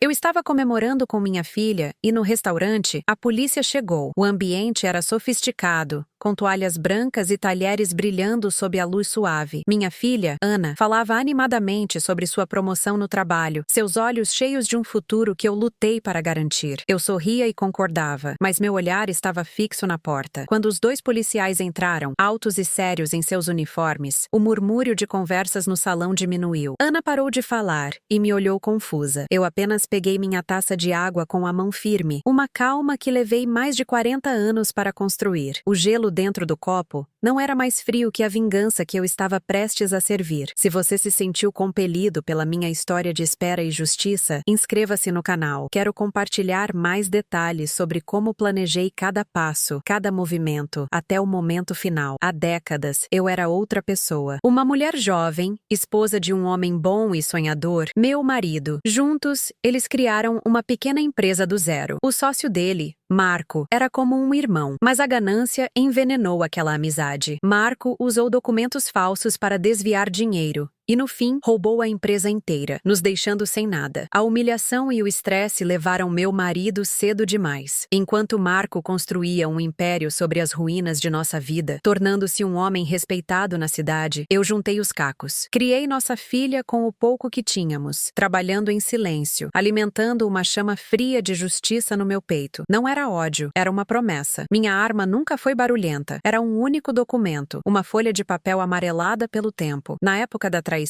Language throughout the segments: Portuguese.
Eu estava comemorando com minha filha e no restaurante a polícia chegou. O ambiente era sofisticado, com toalhas brancas e talheres brilhando sob a luz suave. Minha filha, Ana, falava animadamente sobre sua promoção no trabalho, seus olhos cheios de um futuro que eu lutei para garantir. Eu sorria e concordava, mas meu olhar estava fixo na porta. Quando os dois policiais entraram, altos e sérios em seus uniformes, o murmúrio de conversas no salão diminuiu. Ana parou de falar e me olhou confusa. Eu apenas peguei minha taça de água com a mão firme, uma calma que levei mais de 40 anos para construir. O gelo dentro do copo não era mais frio que a vingança que eu estava prestes a servir. Se você se sentiu compelido pela minha história de espera e justiça, inscreva-se no canal. Quero compartilhar mais detalhes sobre como planejei cada passo, cada movimento, até o momento final. Há décadas, eu era outra pessoa. Uma mulher jovem, esposa de um homem bom e sonhador, meu marido. Juntos, eles criaram uma pequena empresa do zero. O sócio dele, Marco, era como um irmão, mas a ganância envenenou aquela amizade. Marco usou documentos falsos para desviar dinheiro e, no fim, roubou a empresa inteira, nos deixando sem nada. A humilhação e o estresse levaram meu marido cedo demais. Enquanto Marco construía um império sobre as ruínas de nossa vida, tornando-se um homem respeitado na cidade, eu juntei os cacos. Criei nossa filha com o pouco que tínhamos, trabalhando em silêncio, alimentando uma chama fria de justiça no meu peito. Não era ódio, era uma promessa. Minha arma nunca foi barulhenta. Era um único documento, uma folha de papel amarelada pelo tempo. Na época da traição,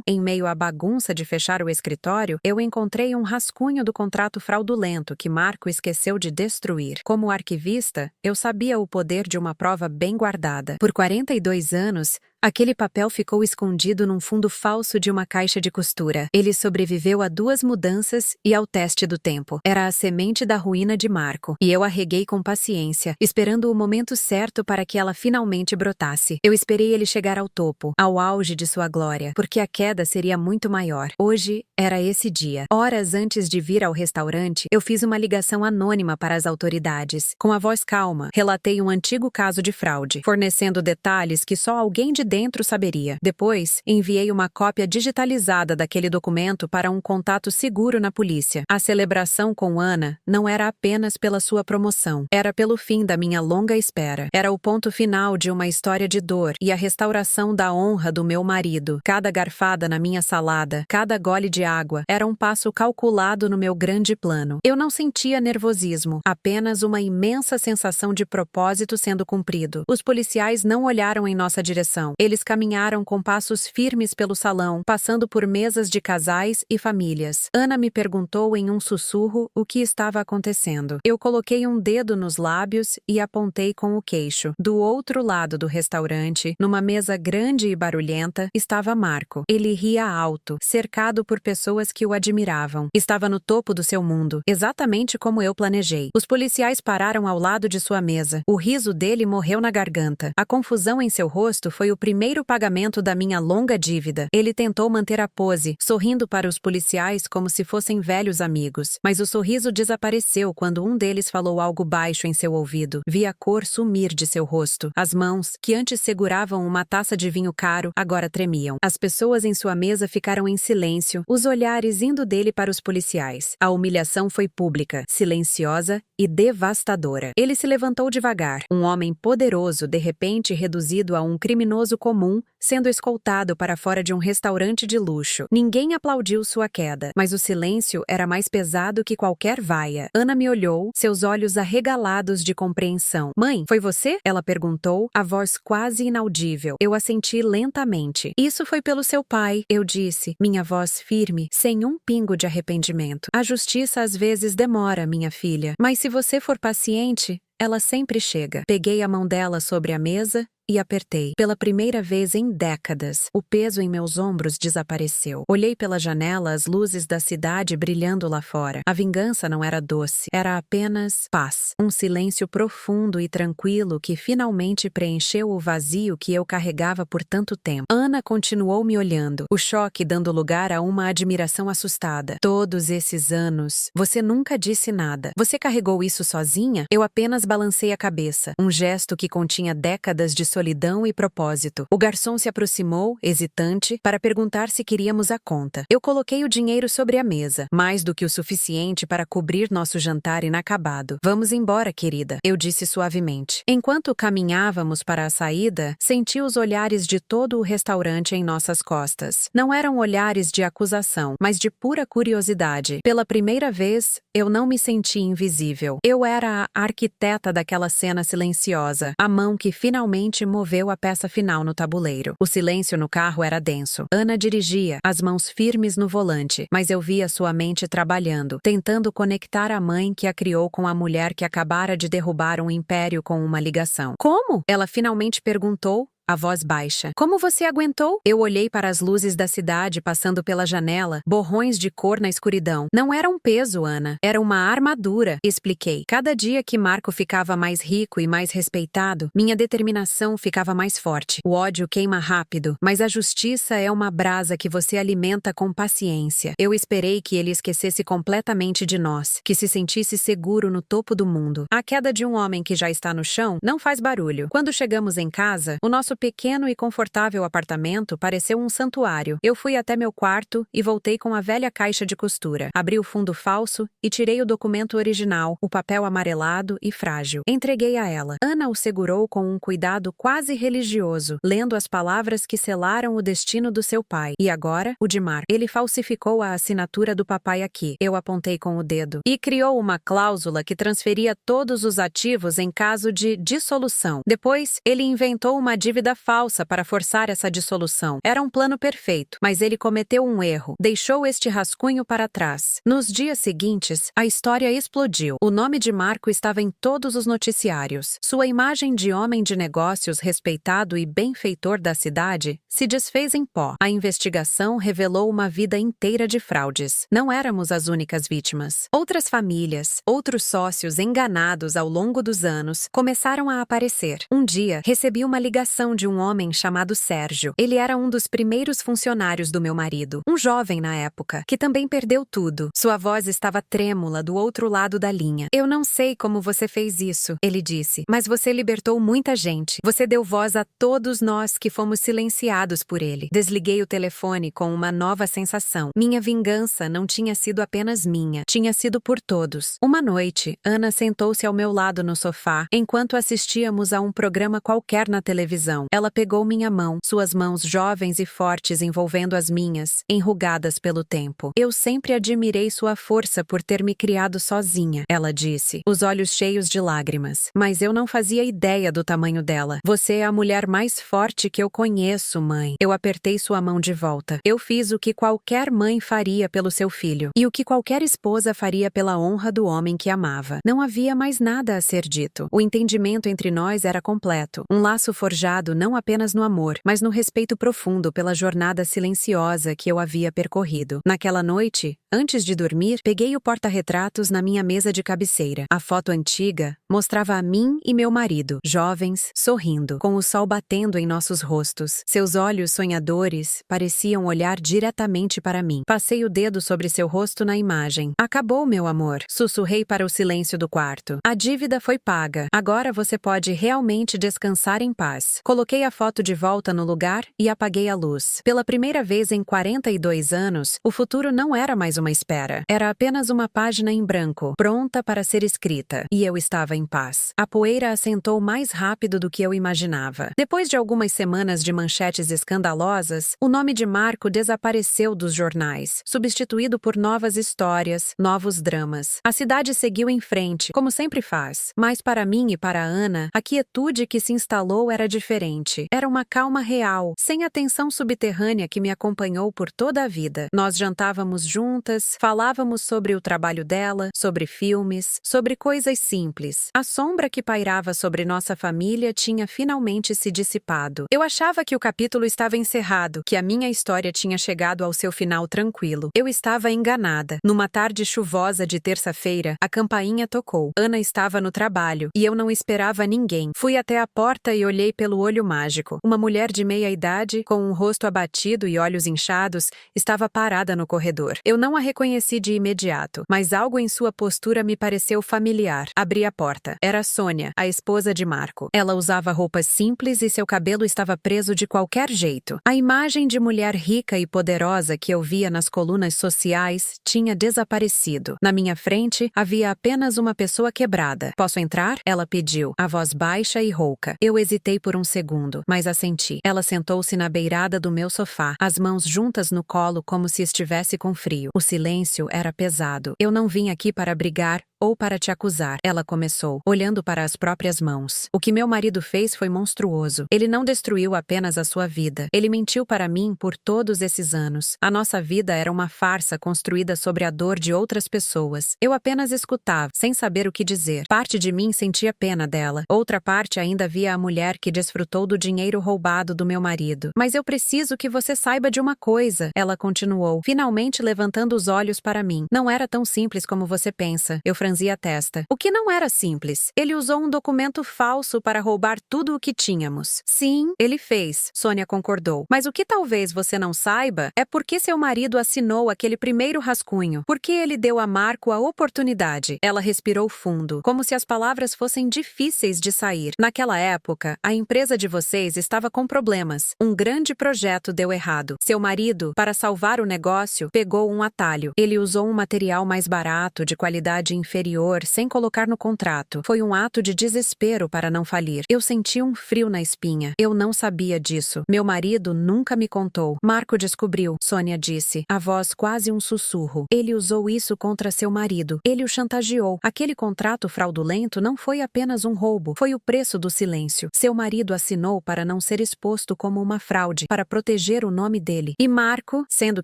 em meio à bagunça de fechar o escritório, eu encontrei um rascunho do contrato fraudulento que Marco esqueceu de destruir. Como arquivista, eu sabia o poder de uma prova bem guardada. Por 42 anos, aquele papel ficou escondido num fundo falso de uma caixa de costura. Ele sobreviveu a 2 mudanças e ao teste do tempo. Era a semente da ruína de Marco, e eu a reguei com paciência, esperando o momento certo para que ela finalmente brotasse. Eu esperei ele chegar ao topo, ao auge de sua glória, porque a queda seria muito maior. Hoje era esse dia. Horas antes de vir ao restaurante, eu fiz uma ligação anônima para as autoridades. Com a voz calma, relatei um antigo caso de fraude, fornecendo detalhes que só alguém de dentro saberia. Depois, enviei uma cópia digitalizada daquele documento para um contato seguro na polícia. A celebração com Ana não era apenas pela sua promoção. Era pelo fim da minha longa espera. Era o ponto final de uma história de dor e a restauração da honra do meu marido. Cada garfada na minha salada, cada gole de água, era um passo calculado no meu grande plano. Eu não sentia nervosismo, apenas uma imensa sensação de propósito sendo cumprido. Os policiais não olharam em nossa direção. Eles caminharam com passos firmes pelo salão, passando por mesas de casais e famílias. Ana me perguntou em um sussurro o que estava acontecendo. Eu coloquei um dedo nos lábios e apontei com o queixo. Do outro lado do restaurante, numa mesa grande e barulhenta, estava Marco. Ele ria alto, cercado por pessoas que o admiravam. Estava no topo do seu mundo, exatamente como eu planejei. Os policiais pararam ao lado de sua mesa. O riso dele morreu na garganta. A confusão em seu rosto foi o primeiro pagamento da minha longa dívida. Ele tentou manter a pose, sorrindo para os policiais como se fossem velhos amigos. Mas o sorriso desapareceu quando um deles falou algo baixo em seu ouvido. Vi a cor sumir de seu rosto. As mãos, que antes seguravam uma taça de vinho caro, agora tremiam. As pessoas em sua mesa ficaram em silêncio, os olhares indo dele para os policiais. A humilhação foi pública, silenciosa e devastadora. Ele se levantou devagar. Um homem poderoso, de repente reduzido a um criminoso comum, sendo escoltado para fora de um restaurante de luxo. Ninguém aplaudiu sua queda, mas o silêncio era mais pesado que qualquer vaia. Ana me olhou, seus olhos arregalados de compreensão. "Mãe, foi você?" ela perguntou, a voz quase inaudível. Eu assenti lentamente. "Isso foi pelo seu pai", eu disse, minha voz firme, sem um pingo de arrependimento. "A justiça às vezes demora, minha filha, mas se você for paciente, ela sempre chega." Peguei a mão dela sobre a mesa e apertei. Pela primeira vez em décadas, o peso em meus ombros desapareceu. Olhei pela janela as luzes da cidade brilhando lá fora. A vingança não era doce, era apenas paz. Um silêncio profundo e tranquilo que finalmente preencheu o vazio que eu carregava por tanto tempo. Ana continuou me olhando, o choque dando lugar a uma admiração assustada. "Todos esses anos, você nunca disse nada. Você carregou isso sozinha?" Eu apenas balancei a cabeça, um gesto que continha décadas de solidão e propósito. O garçom se aproximou, hesitante, para perguntar se queríamos a conta. Eu coloquei o dinheiro sobre a mesa, mais do que o suficiente para cobrir nosso jantar inacabado. Vamos embora, querida, eu disse suavemente. Enquanto caminhávamos para a saída, senti os olhares de todo o restaurante em nossas costas. Não eram olhares de acusação, mas de pura curiosidade. Pela primeira vez, eu não me senti invisível. Eu era a arquiteta daquela cena silenciosa, a mão que finalmente moveu a peça final no tabuleiro. O silêncio no carro era denso. Ana dirigia, as mãos firmes no volante, mas eu via sua mente trabalhando, tentando conectar a mãe que a criou com a mulher que acabara de derrubar um império com uma ligação. Como? Ela finalmente perguntou, a voz baixa. Como você aguentou? Eu olhei para as luzes da cidade passando pela janela, borrões de cor na escuridão. Não era um peso, Ana. Era uma armadura, expliquei. Cada dia que Marco ficava mais rico e mais respeitado, minha determinação ficava mais forte. O ódio queima rápido, mas a justiça é uma brasa que você alimenta com paciência. Eu esperei que ele esquecesse completamente de nós, que se sentisse seguro no topo do mundo. A queda de um homem que já está no chão não faz barulho. Quando chegamos em casa, o nosso pequeno e confortável apartamento pareceu um santuário. Eu fui até meu quarto e voltei com a velha caixa de costura. Abri o fundo falso e tirei o documento original, o papel amarelado e frágil. Entreguei a ela. Ana o segurou com um cuidado quase religioso, lendo as palavras que selaram o destino do seu pai. E agora, o de Marco. Ele falsificou a assinatura do papai aqui. Eu apontei com o dedo. E criou uma cláusula que transferia todos os ativos em caso de dissolução. Depois, ele inventou uma dívida falsa para forçar essa dissolução. Era um plano perfeito, mas ele cometeu um erro. Deixou este rascunho para trás. Nos dias seguintes, a história explodiu. O nome de Marco estava em todos os noticiários. Sua imagem de homem de negócios respeitado e benfeitor da cidade se desfez em pó. A investigação revelou uma vida inteira de fraudes. Não éramos as únicas vítimas. Outras famílias, outros sócios enganados ao longo dos anos começaram a aparecer. Um dia, recebi uma ligação de um homem chamado Sérgio. Ele era um dos primeiros funcionários do meu marido, um jovem na época, que também perdeu tudo. Sua voz estava trêmula do outro lado da linha. Eu não sei como você fez isso, ele disse, mas você libertou muita gente. Você deu voz a todos nós que fomos silenciados por ele. Desliguei o telefone com uma nova sensação. Minha vingança não tinha sido apenas minha, tinha sido por todos. Uma noite, Ana sentou-se ao meu lado no sofá, enquanto assistíamos a um programa qualquer na televisão. Ela pegou minha mão, suas mãos jovens e fortes envolvendo as minhas, enrugadas pelo tempo. Eu sempre admirei sua força por ter me criado sozinha, ela disse, os olhos cheios de lágrimas. Mas eu não fazia ideia do tamanho dela. Você é a mulher mais forte que eu conheço, mãe. Eu apertei sua mão de volta. Eu fiz o que qualquer mãe faria pelo seu filho, e o que qualquer esposa faria pela honra do homem que amava. Não havia mais nada a ser dito. O entendimento entre nós era completo. Um laço forjado não apenas no amor, mas no respeito profundo pela jornada silenciosa que eu havia percorrido. Naquela noite, antes de dormir, peguei o porta-retratos na minha mesa de cabeceira. A foto antiga mostrava a mim e meu marido, jovens, sorrindo, com o sol batendo em nossos rostos. Seus olhos sonhadores pareciam olhar diretamente para mim. Passei o dedo sobre seu rosto na imagem. Acabou, meu amor, sussurrei para o silêncio do quarto. A dívida foi paga. Agora você pode realmente descansar em paz. Coloquei a foto de volta no lugar e apaguei a luz. Pela primeira vez em 42 anos, o futuro não era mais uma espera. Era apenas uma página em branco, pronta para ser escrita. E eu estava em paz. A poeira assentou mais rápido do que eu imaginava. Depois de algumas semanas de manchetes escandalosas, o nome de Marco desapareceu dos jornais, substituído por novas histórias, novos dramas. A cidade seguiu em frente, como sempre faz. Mas para mim e para Ana, a quietude que se instalou era diferente. Era uma calma real, sem a tensão subterrânea que me acompanhou por toda a vida. Nós jantávamos juntas, falávamos sobre o trabalho dela, sobre filmes, sobre coisas simples. A sombra que pairava sobre nossa família tinha finalmente se dissipado. Eu achava que o capítulo estava encerrado, que a minha história tinha chegado ao seu final tranquilo. Eu estava enganada. Numa tarde chuvosa de terça-feira, a campainha tocou. Ana estava no trabalho, e eu não esperava ninguém. Fui até a porta e olhei pelo olho olho mágico. Uma mulher de meia idade, com um rosto abatido e olhos inchados, estava parada no corredor. Eu não a reconheci de imediato, mas algo em sua postura me pareceu familiar. Abri a porta. Era Sônia, a esposa de Marco. Ela usava roupas simples e seu cabelo estava preso de qualquer jeito. A imagem de mulher rica e poderosa que eu via nas colunas sociais tinha desaparecido. Na minha frente, havia apenas uma pessoa quebrada. Posso entrar? Ela pediu, a voz baixa e rouca. Eu hesitei por um segundo, mas assenti. Ela sentou-se na beirada do meu sofá, as mãos juntas no colo como se estivesse com frio. O silêncio era pesado. Eu não vim aqui para brigar ou para te acusar, ela começou, olhando para as próprias mãos. O que meu marido fez foi monstruoso. Ele não destruiu apenas a sua vida. Ele mentiu para mim por todos esses anos. A nossa vida era uma farsa construída sobre a dor de outras pessoas. Eu apenas escutava, sem saber o que dizer. Parte de mim sentia pena dela. Outra parte ainda via a mulher que desfrutou do dinheiro roubado do meu marido. Mas eu preciso que você saiba de uma coisa, ela continuou, finalmente levantando os olhos para mim. Não era tão simples como você pensa. Eu franzi a testa. O que não era simples? Ele usou um documento falso para roubar tudo o que tínhamos. Sim, ele fez, Sônia concordou. Mas o que talvez você não saiba é por que seu marido assinou aquele primeiro rascunho. Por que ele deu a Marco a oportunidade? Ela respirou fundo, como se as palavras fossem difíceis de sair. Naquela época, a empresa de vocês estava com problemas. Um grande projeto deu errado. Seu marido, para salvar o negócio, pegou um atalho. Ele usou um material mais barato, de qualidade inferior, sem colocar no contrato. Foi um ato de desespero para não falir. Eu senti um frio na espinha. Eu não sabia disso. Meu marido nunca me contou. Marco descobriu, Sônia disse, a voz quase um sussurro. Ele usou isso contra seu marido. Ele o chantageou. Aquele contrato fraudulento não foi apenas um roubo. Foi o preço do silêncio. Seu marido assinou para não ser exposto como uma fraude, para proteger o nome dele. E Marco, sendo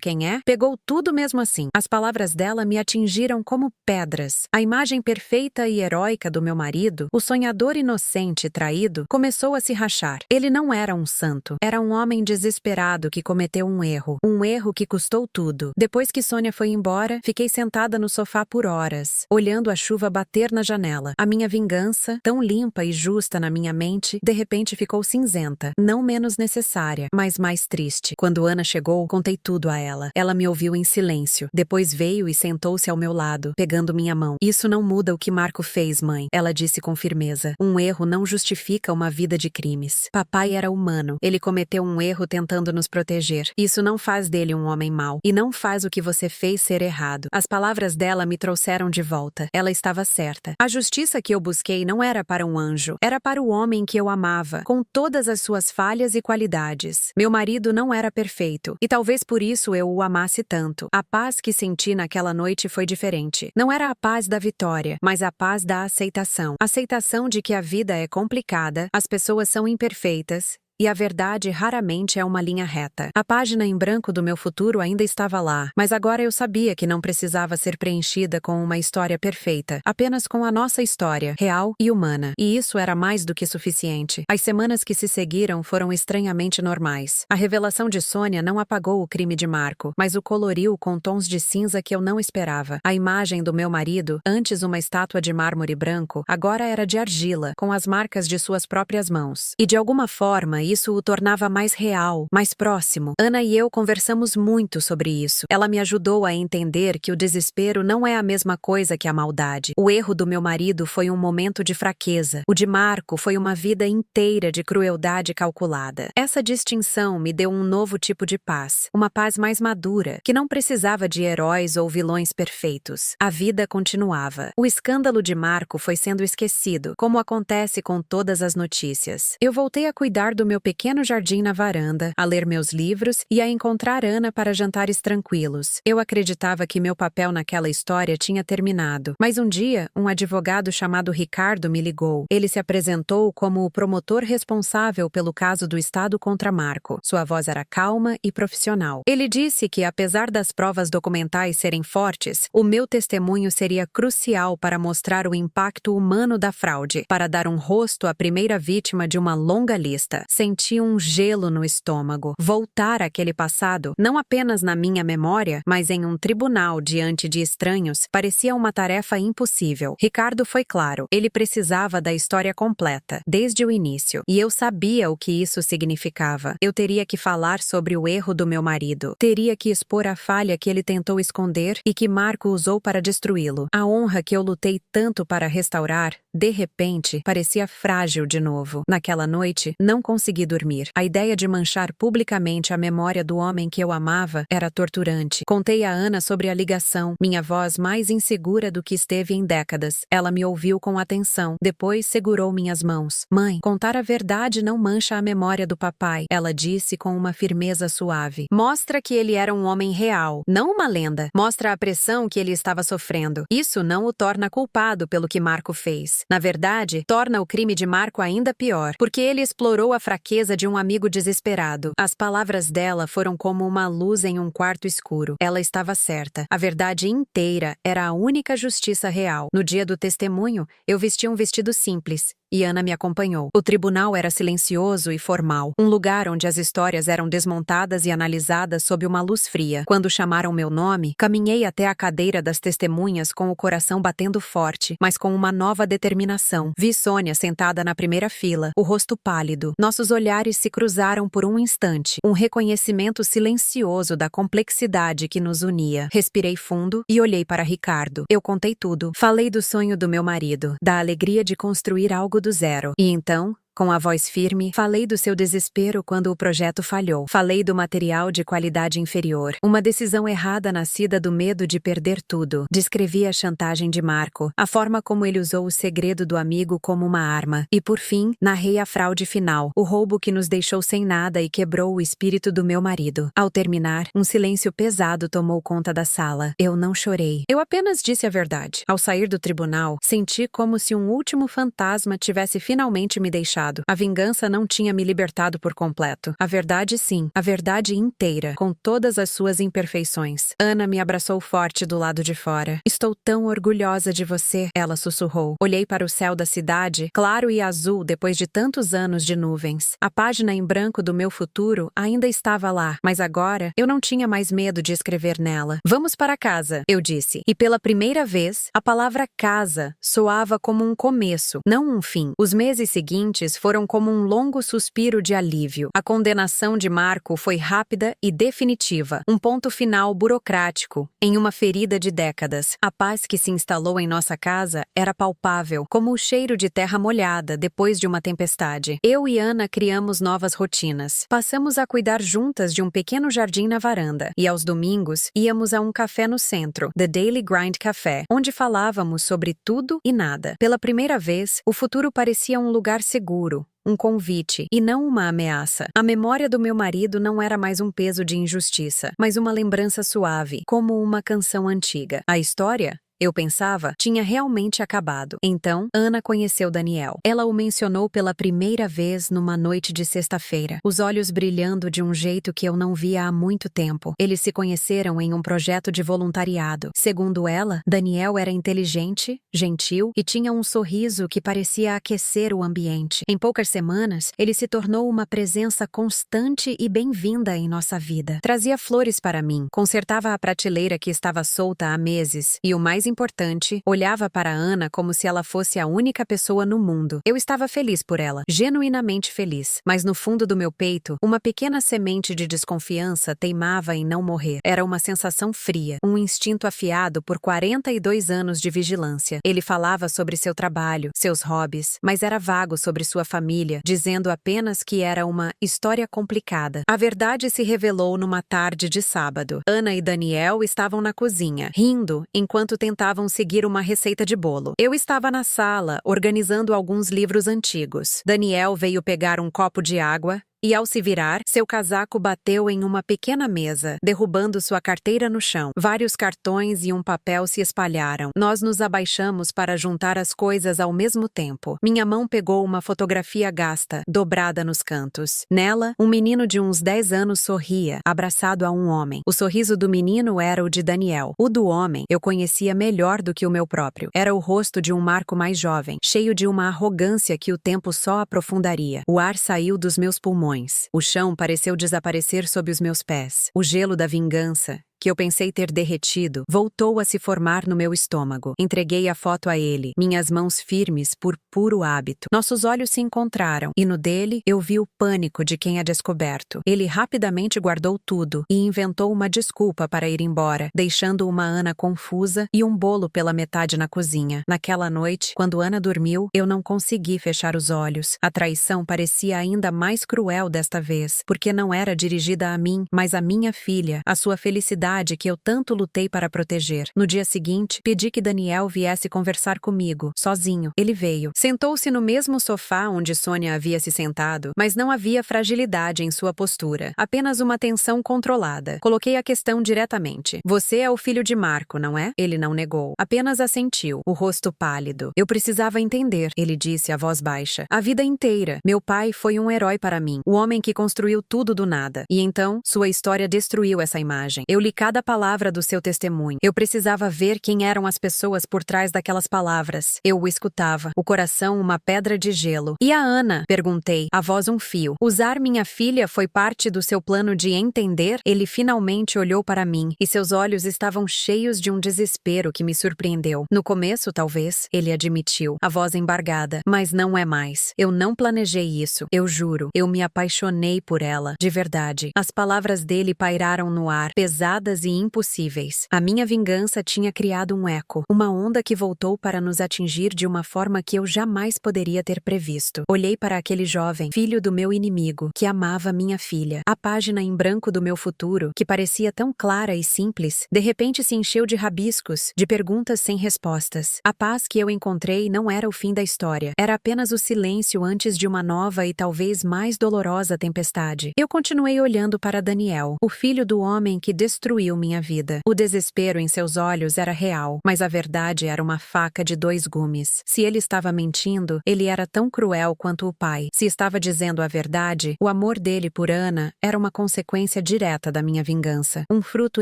quem é, pegou tudo mesmo assim. As palavras dela me atingiram como pedras. A imagem perfeita e heróica do meu marido, o sonhador inocente e traído, começou a se rachar. Ele não era um santo. Era um homem desesperado que cometeu um erro. Um erro que custou tudo. Depois que Sônia foi embora, fiquei sentada no sofá por horas, olhando a chuva bater na janela. A minha vingança, tão limpa e justa na minha mente, de repente ficou cinzenta. Não menos necessária, mas mais triste. Quando Ana chegou, contei tudo a ela. Ela me ouviu em silêncio. Depois veio e sentou-se ao meu lado, pegando minha mão. Isso não muda o que Marco fez, mãe, ela disse com firmeza. Um erro não justifica uma vida de crimes. Papai era humano. Ele cometeu um erro tentando nos proteger. Isso não faz dele um homem mau. E não faz o que você fez ser errado. As palavras dela me trouxeram de volta. Ela estava certa. A justiça que eu busquei não era para um anjo. Era para o homem que eu amava, com todas as suas falhas e qualidades. Meu marido não era perfeito. E talvez por isso eu o amasse tanto. A paz que senti naquela noite foi diferente. Não era a paz da vitória, mas a paz da aceitação. Aceitação de que a vida é complicada, as pessoas são imperfeitas, e a verdade raramente é uma linha reta. A página em branco do meu futuro ainda estava lá, mas agora eu sabia que não precisava ser preenchida com uma história perfeita, apenas com a nossa história, real e humana. E isso era mais do que suficiente. As semanas que se seguiram foram estranhamente normais. A revelação de Sônia não apagou o crime de Marco, mas o coloriu com tons de cinza que eu não esperava. A imagem do meu marido, antes uma estátua de mármore branco, agora era de argila, com as marcas de suas próprias mãos. E de alguma forma, isso o tornava mais real, mais próximo. Ana e eu conversamos muito sobre isso. Ela me ajudou a entender que o desespero não é a mesma coisa que a maldade. O erro do meu marido foi um momento de fraqueza. O de Marco foi uma vida inteira de crueldade calculada. Essa distinção me deu um novo tipo de paz. Uma paz mais madura, que não precisava de heróis ou vilões perfeitos. A vida continuava. O escândalo de Marco foi sendo esquecido, como acontece com todas as notícias. Eu voltei a cuidar do meu pequeno jardim na varanda, a ler meus livros e a encontrar Ana para jantares tranquilos. Eu acreditava que meu papel naquela história tinha terminado. Mas um dia, um advogado chamado Ricardo me ligou. Ele se apresentou como o promotor responsável pelo caso do Estado contra Marco. Sua voz era calma e profissional. Ele disse que, apesar das provas documentais serem fortes, o meu testemunho seria crucial para mostrar o impacto humano da fraude, para dar um rosto à primeira vítima de uma longa lista. Senti um gelo no estômago. Voltar àquele passado, não apenas na minha memória, mas em um tribunal diante de estranhos, parecia uma tarefa impossível. Ricardo foi claro, ele precisava da história completa, desde o início, e eu sabia o que isso significava. Eu teria que falar sobre o erro do meu marido, teria que expor a falha que ele tentou esconder e que Marco usou para destruí-lo. A honra que eu lutei tanto para restaurar, de repente, parecia frágil de novo. Naquela noite, não consegui dormir. A ideia de manchar publicamente a memória do homem que eu amava era torturante. Contei a Ana sobre a ligação, minha voz mais insegura do que esteve em décadas. Ela me ouviu com atenção, depois segurou minhas mãos. Mãe, contar a verdade não mancha a memória do papai, ela disse com uma firmeza suave. Mostra que ele era um homem real, não uma lenda. Mostra a pressão que ele estava sofrendo. Isso não o torna culpado pelo que Marco fez. Na verdade, torna o crime de Marco ainda pior, porque ele explorou a fraqueza de um amigo desesperado. As palavras dela foram como uma luz em um quarto escuro. Ela estava certa. A verdade inteira era a única justiça real. No dia do testemunho, eu vesti um vestido simples. E Ana me acompanhou. O tribunal era silencioso e formal, um lugar onde as histórias eram desmontadas e analisadas sob uma luz fria. Quando chamaram meu nome, caminhei até a cadeira das testemunhas com o coração batendo forte, mas com uma nova determinação. Vi Sônia sentada na primeira fila, o rosto pálido. Nossos olhares se cruzaram por um instante, um reconhecimento silencioso da complexidade que nos unia. Respirei fundo e olhei para Ricardo. Eu contei tudo. Falei do sonho do meu marido, da alegria de construir algo do zero. E então, com a voz firme, falei do seu desespero quando o projeto falhou. Falei do material de qualidade inferior. Uma decisão errada nascida do medo de perder tudo. Descrevi a chantagem de Marco, a forma como ele usou o segredo do amigo como uma arma. E por fim, narrei a fraude final, o roubo que nos deixou sem nada e quebrou o espírito do meu marido. Ao terminar, um silêncio pesado tomou conta da sala. Eu não chorei. Eu apenas disse a verdade. Ao sair do tribunal, senti como se um último fantasma tivesse finalmente me deixado. A vingança não tinha me libertado por completo. A verdade sim, a verdade inteira, com todas as suas imperfeições. Ana me abraçou forte do lado de fora. Estou tão orgulhosa de você, ela sussurrou. Olhei para o céu da cidade, claro e azul depois de tantos anos de nuvens. A página em branco do meu futuro ainda estava lá, mas agora eu não tinha mais medo de escrever nela. Vamos para casa, eu disse. E pela primeira vez, a palavra casa soava como um começo, não um fim. Os meses seguintes foram como um longo suspiro de alívio. A condenação de Marco foi rápida e definitiva, um ponto final burocrático, em uma ferida de décadas. A paz que se instalou em nossa casa era palpável, como o cheiro de terra molhada depois de uma tempestade. Eu e Ana criamos novas rotinas. Passamos a cuidar juntas de um pequeno jardim na varanda, e aos domingos íamos a um café no centro, The Daily Grind Café, onde falávamos sobre tudo e nada. Pela primeira vez, o futuro parecia um lugar seguro, um convite, e não uma ameaça. A memória do meu marido não era mais um peso de injustiça, mas uma lembrança suave, como uma canção antiga. A história, eu pensava, tinha realmente acabado. Então, Ana conheceu Daniel. Ela o mencionou pela primeira vez numa noite de sexta-feira, os olhos brilhando de um jeito que eu não via há muito tempo. Eles se conheceram em um projeto de voluntariado. Segundo ela, Daniel era inteligente, gentil e tinha um sorriso que parecia aquecer o ambiente. Em poucas semanas, ele se tornou uma presença constante e bem-vinda em nossa vida. Trazia flores para mim, consertava a prateleira que estava solta há meses e, o mais importante, olhava para Ana como se ela fosse a única pessoa no mundo. Eu estava feliz por ela, genuinamente feliz, mas no fundo do meu peito, uma pequena semente de desconfiança teimava em não morrer. Era uma sensação fria, um instinto afiado por 42 anos de vigilância. Ele falava sobre seu trabalho, seus hobbies, mas era vago sobre sua família, dizendo apenas que era uma história complicada. A verdade se revelou numa tarde de sábado. Ana e Daniel estavam na cozinha, rindo, enquanto tentavam seguir uma receita de bolo. Eu estava na sala, organizando alguns livros antigos. Daniel veio pegar um copo de água e ao se virar, seu casaco bateu em uma pequena mesa, derrubando sua carteira no chão. Vários cartões e um papel se espalharam. Nós nos abaixamos para juntar as coisas ao mesmo tempo. Minha mão pegou uma fotografia gasta, dobrada nos cantos. Nela, um menino de uns 10 anos sorria, abraçado a um homem. O sorriso do menino era o de Daniel. O do homem eu conhecia melhor do que o meu próprio. Era o rosto de um Marco mais jovem, cheio de uma arrogância que o tempo só aprofundaria. O ar saiu dos meus pulmões. O chão pareceu desaparecer sob os meus pés. O gelo da vingança, que eu pensei ter derretido, voltou a se formar no meu estômago. Entreguei a foto a ele, minhas mãos firmes por puro hábito. Nossos olhos se encontraram, e no dele eu vi o pânico de quem é descoberto. Ele rapidamente guardou tudo e inventou uma desculpa para ir embora, deixando uma Ana confusa e um bolo pela metade na cozinha. Naquela noite, quando Ana dormiu, eu não consegui fechar os olhos. A traição parecia ainda mais cruel desta vez, porque não era dirigida a mim, mas à minha filha, a sua felicidade que eu tanto lutei para proteger. No dia seguinte, pedi que Daniel viesse conversar comigo, sozinho. Ele veio. Sentou-se no mesmo sofá onde Sônia havia se sentado, mas não havia fragilidade em sua postura, apenas uma tensão controlada. Coloquei a questão diretamente. Você é o filho de Marco, não é? Ele não negou. Apenas assentiu, o rosto pálido. Eu precisava entender, ele disse a voz baixa. A vida inteira. Meu pai foi um herói para mim, o homem que construiu tudo do nada. E então, sua história destruiu essa imagem. Eu li cada palavra do seu testemunho. Eu precisava ver quem eram as pessoas por trás daquelas palavras. Eu o escutava, o coração uma pedra de gelo. E a Ana? Perguntei, a voz um fio. Usar minha filha foi parte do seu plano de entender? Ele finalmente olhou para mim, e seus olhos estavam cheios de um desespero que me surpreendeu. No começo, talvez, ele admitiu, a voz embargada. Mas não é mais. Eu não planejei isso. Eu juro. Eu me apaixonei por ela. De verdade. As palavras dele pairaram no ar, pesadas e impossíveis. A minha vingança tinha criado um eco, uma onda que voltou para nos atingir de uma forma que eu jamais poderia ter previsto. Olhei para aquele jovem, filho do meu inimigo, que amava minha filha. A página em branco do meu futuro, que parecia tão clara e simples, de repente se encheu de rabiscos, de perguntas sem respostas. A paz que eu encontrei não era o fim da história, era apenas o silêncio antes de uma nova e talvez mais dolorosa tempestade. Eu continuei olhando para Daniel, o filho do homem que destruiu minha vida. O desespero em seus olhos era real, mas a verdade era uma faca de 2 gumes. Se ele estava mentindo, ele era tão cruel quanto o pai. Se estava dizendo a verdade, o amor dele por Ana era uma consequência direta da minha vingança. Um fruto